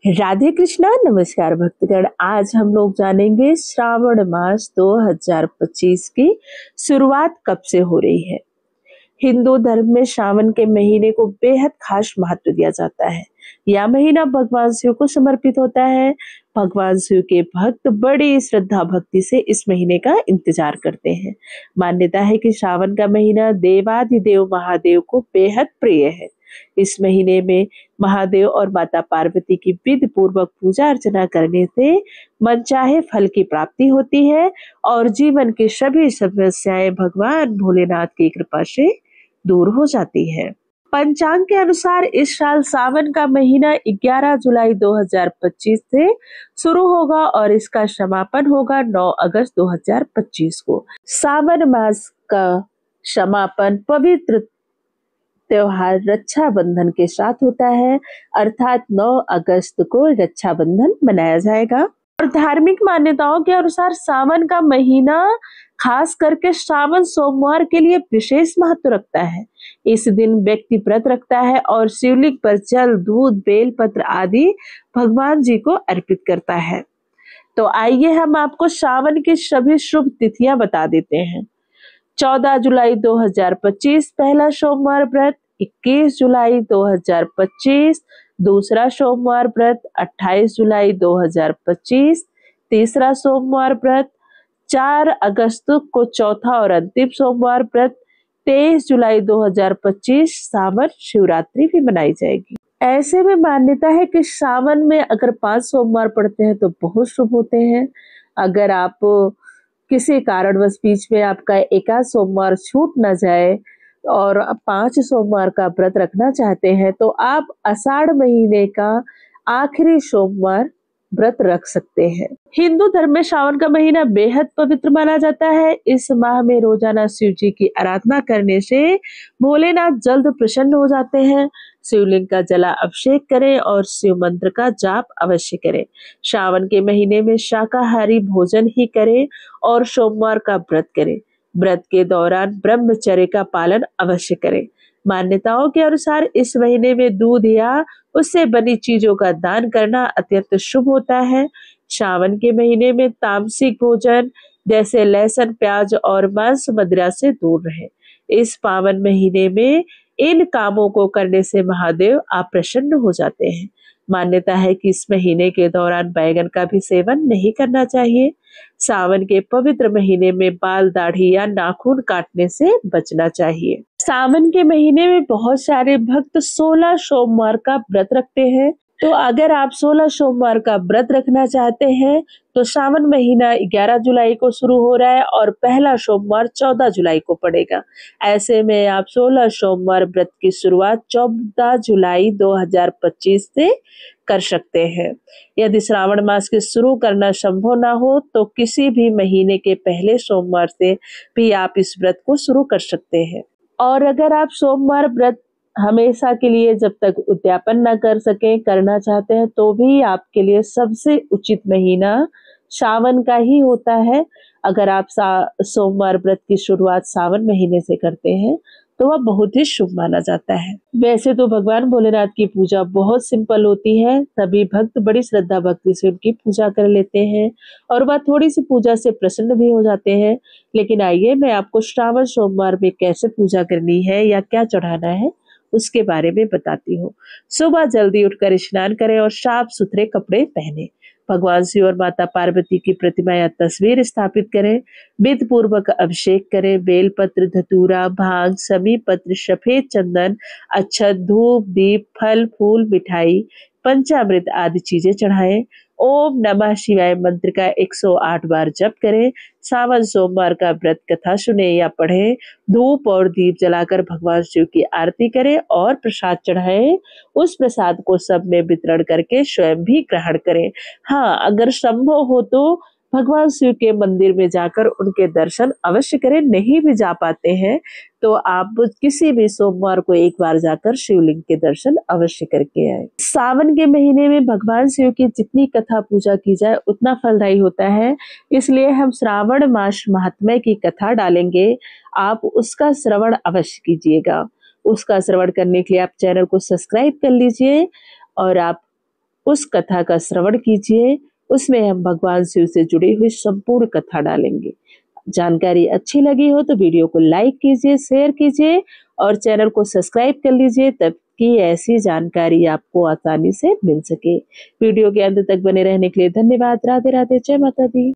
राधे कृष्णा। नमस्कार भक्तगण, आज हम लोग जानेंगे श्रावण मास 2025 की शुरुआत कब से हो रही है। हिंदू धर्म में श्रावण के महीने को बेहद खास महत्व दिया जाता है। यह महीना भगवान शिव को समर्पित होता है। भगवान शिव के भक्त बड़ी श्रद्धा भक्ति से इस महीने का इंतजार करते हैं। मान्यता है कि श्रावण का महीना देवाधिदेव महादेव को बेहद प्रिय है। इस महीने में महादेव और माता पार्वती की विधि पूर्वक पूजा अर्चना करने से मनचाहे फल की प्राप्ति होती है और जीवन की सभी समस्याएं भगवान भोलेनाथ की कृपा से दूर हो जाती है। पंचांग के अनुसार इस साल सावन का महीना 11 जुलाई 2025 से शुरू होगा और इसका समापन होगा 9 अगस्त 2025 को। सावन मास का समापन पवित्र त्योहार रक्षाबंधन के साथ होता है, अर्थात 9 अगस्त को रक्षाबंधन मनाया जाएगा। और धार्मिक मान्यताओं के अनुसार सावन का महीना खास करके श्रावण सोमवार के लिए विशेष महत्व रखता है। इस दिन व्यक्ति व्रत रखता है और शिवलिंग पर जल, दूध, बेलपत्र आदि भगवान जी को अर्पित करता है। तो आइए हम आपको श्रावण की सभी शुभ तिथियां बता देते हैं। 14 जुलाई 2025 पहला सोमवार व्रत, 21 जुलाई 2025 दूसरा सोमवार व्रत, 28 जुलाई 2025 तीसरा सोमवार व्रत, 4 अगस्त को चौथा और अंतिम सोमवार व्रत, 23 जुलाई 2025 सावन शिवरात्रि भी मनाई जाएगी। ऐसे में मान्यता है कि सावन में अगर 5 सोमवार पड़ते हैं तो बहुत शुभ होते हैं। अगर आप किसी कारणवश बीच में आपका एकाध सोमवार छूट न जाए और 5 सोमवार का व्रत रखना चाहते हैं तो आप आषाढ़ महीने का आखिरी सोमवार व्रत रख सकते हैं। हिंदू धर्म में श्रावण का महीना बेहद पवित्र माना जाता है। इस माह में रोजाना शिव जी की आराधना करने से भोलेनाथ जल्द प्रसन्न हो जाते हैं। शिवलिंग का जला अभिषेक करें और शिव मंत्र का जाप अवश्य करें। श्रावण के महीने में शाकाहारी भोजन ही करें और सोमवार का व्रत करें। व्रत के दौरान ब्रह्मचर्य का पालन अवश्य करें। मान्यताओं के अनुसार इस महीने में दूध या उससे बनी चीजों का दान करना अत्यंत शुभ होता है। श्रावण के महीने में तामसिक भोजन जैसे लहसुन, प्याज और मांस मदिरा से दूर रहें। इस पावन महीने में इन कामों को करने से महादेव आप प्रसन्न हो जाते हैं। मान्यता है कि इस महीने के दौरान बैगन का भी सेवन नहीं करना चाहिए। सावन के पवित्र महीने में बाल, दाढ़ी या नाखून काटने से बचना चाहिए। सावन के महीने में बहुत सारे भक्त 16 सोमवार का व्रत रखते हैं। तो अगर आप 16 सोमवार का व्रत रखना चाहते हैं तो सावन महीना 11 जुलाई को शुरू हो रहा है और पहला सोमवार 14 जुलाई को पड़ेगा। ऐसे में आप 16 सोमवार व्रत की शुरुआत 14 जुलाई 2025 से कर सकते हैं। यदि श्रावण मास के शुरू करना संभव ना हो तो किसी भी महीने के पहले सोमवार से भी आप इस व्रत को शुरू कर सकते हैं। और अगर आप सोमवार व्रत हमेशा के लिए जब तक उद्यापन न कर सके करना चाहते हैं तो भी आपके लिए सबसे उचित महीना सावन का ही होता है। अगर आप सोमवार व्रत की शुरुआत सावन महीने से करते हैं तो वह बहुत ही शुभ माना जाता है। वैसे तो भगवान भोलेनाथ की पूजा बहुत सिंपल होती है। सभी भक्त बड़ी श्रद्धा भक्ति से उनकी पूजा कर लेते हैं और वह थोड़ी सी पूजा से प्रसन्न भी हो जाते हैं। लेकिन आइए मैं आपको श्रावण सोमवार में कैसे पूजा करनी है या क्या चढ़ाना है उसके बारे में बताती हूँ। सुबह जल्दी उठकर स्नान करें और साफ सुथरे कपड़े पहने। भगवान शिव और माता पार्वती की प्रतिमा या तस्वीर स्थापित करें। विधि पूर्वक अभिषेक करें। बेलपत्र, धतूरा, भांग, समी पत्र, सफेद चंदन, अक्षत, धूप, दीप, फल, फूल, मिठाई, पंचामृत आदि चीजें चढ़ाएं। ओम नमः शिवाय मंत्र का 108 बार जप करें। सावन सोमवार का व्रत कथा सुने या पढ़ें। धूप और दीप जलाकर भगवान शिव की आरती करें और प्रसाद चढ़ाएं। उस प्रसाद को सब में वितरण करके स्वयं भी ग्रहण करें। हाँ, अगर संभव हो तो भगवान शिव के मंदिर में जाकर उनके दर्शन अवश्य करें। नहीं भी जा पाते हैं तो आप किसी भी सोमवार को एक बार जाकर शिवलिंग के दर्शन अवश्य करके आए। सावन के महीने में भगवान शिव की जितनी कथा पूजा की जाए उतना फलदायी होता है। इसलिए हम श्रावण मास महात्म्य की कथा डालेंगे, आप उसका श्रवण अवश्य कीजिएगा। उसका श्रवण करने के लिए आप चैनल को सब्सक्राइब कर लीजिए और आप उस कथा का श्रवण कीजिए। उसमें हम भगवान शिव से जुड़ी हुई संपूर्ण कथा डालेंगे। जानकारी अच्छी लगी हो तो वीडियो को लाइक कीजिए, शेयर कीजिए और चैनल को सब्सक्राइब कर लीजिए ताकि ऐसी जानकारी आपको आसानी से मिल सके। वीडियो के अंत तक बने रहने के लिए धन्यवाद। राधे राधे, जय माता दी।